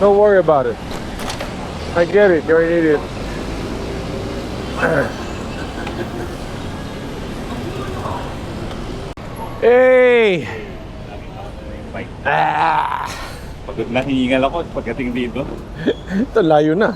Don't worry about it. I get it. You're an idiot. Hey! Ah! Pagod na hihingal ako pagdating dito. Ito, layo na.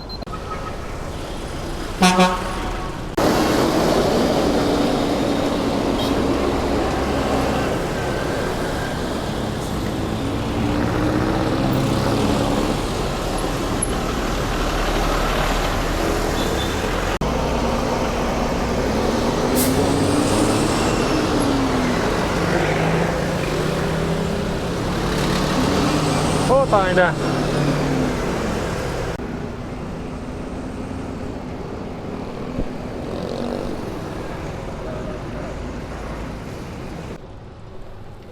Oh, tayo na.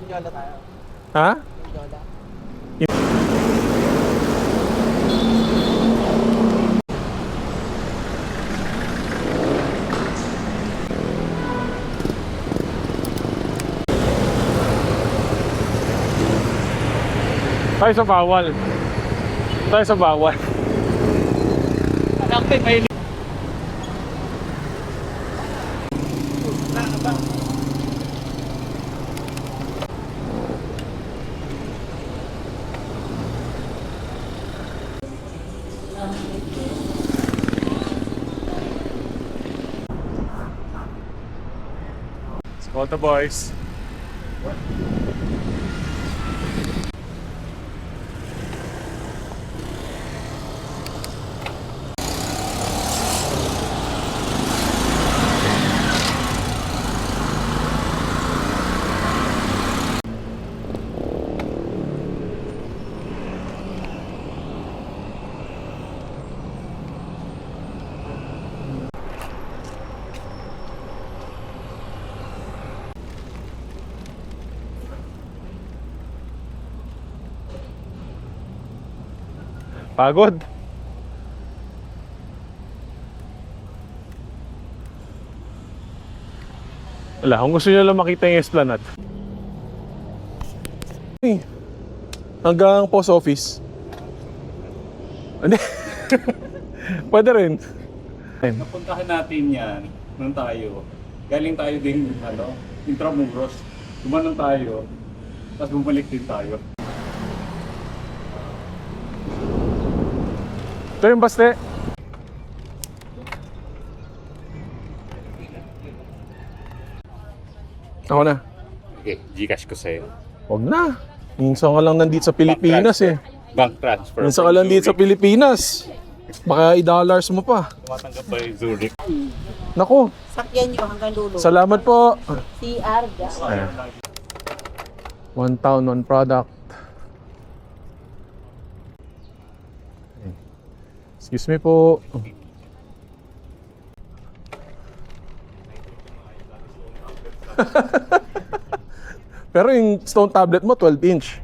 Yola tayo. Ha? Yola. Tayo sa bawal. Tayo sa bawal. Anak ko, may Let's call the boys. Pagod. Wala, kung gusto nyo lang makita yung Esplanade. Hanggang post office. Hindi. Pwede rin. napuntahan natin yan nung tayo. Galing tayo din, Intramuros. Gumanon tayo, tapos bumalik din tayo. Ito yung baste. Ako na. Okay, Gcash ko sa'yo. Huwag na. Minsan ka lang nandito sa Pilipinas eh. Bank transfer. Minsan ka lang dito sa Pilipinas. Baka i-dollars mo pa. Tumatanggap ba yung Zurich? Naku, Sakyan nyo hanggang dulo. salamat po. CR gas. Ayan. One town, one product. Excuse me po. Pero yung stone tablet mo 12 inch.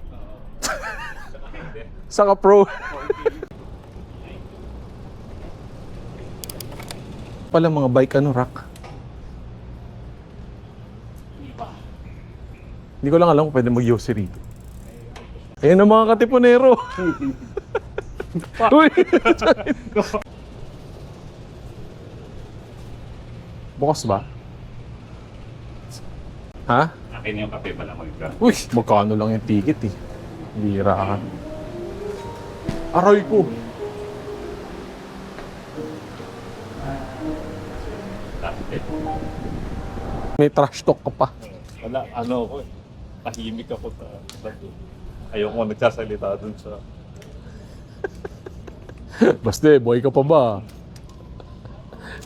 Saka pro. Pala mga bike rack. Hindi ko lang alam kung pwede mag-yosi rito. Ayan ang mga katipunero. Uy! Bukas ba? Ha? Akin yung kape pala mo ika. Uy! Magkano lang yung ticket eh. Bira ka. Aray ko! May trash talk ka pa. Wala, ako eh. Tahimik ako ayoko nagsasalita dun sa... Basta boy ka pa ba?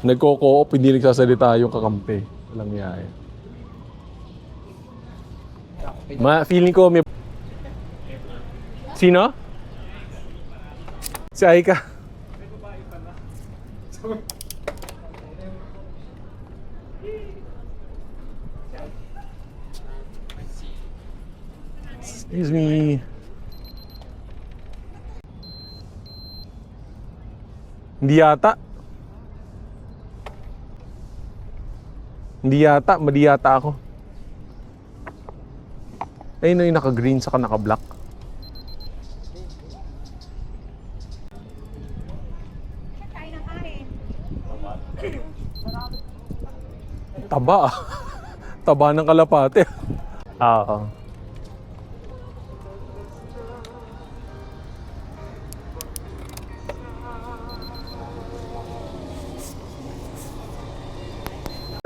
Nagko-co-op, hindi nagsasalita yung kakampi. Walang yaya. Feeling ko may... Sino? Si Aika. Excuse me. Hindi yata. Hindi yata, mali yata ako. Ayun na yung naka-green saka naka-black. taba. Taba ng kalapate. Oo.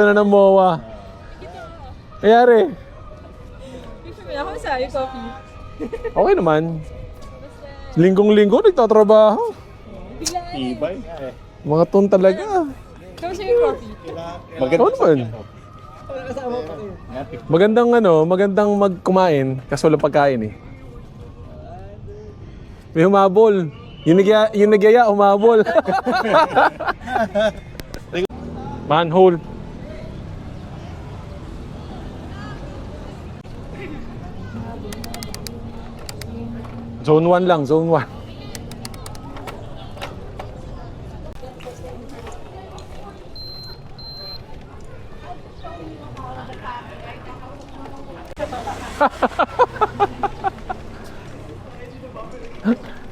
Ano na ng MOA? Ayari. Gusto mo na ako sa coffee. Okay naman. Linggong-linggo nagtatrabaho. Biglaan. Ibay. Mga ton talaga. Kamusta yung coffee? Oo naman. Magandang magandang magkumain kasi walang pagkain eh. May humabol. Yung nagyaya, humabol. Manhole. Zone 1 lang, zone 1.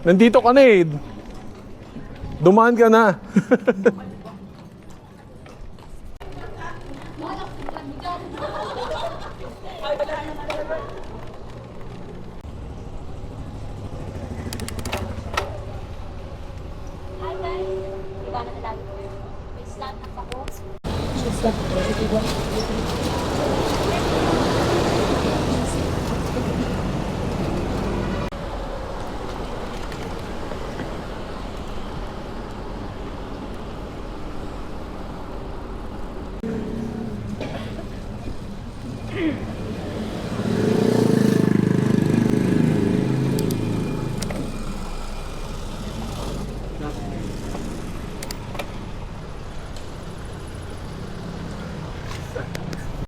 Nandito ka na eh. Dumaan ka na.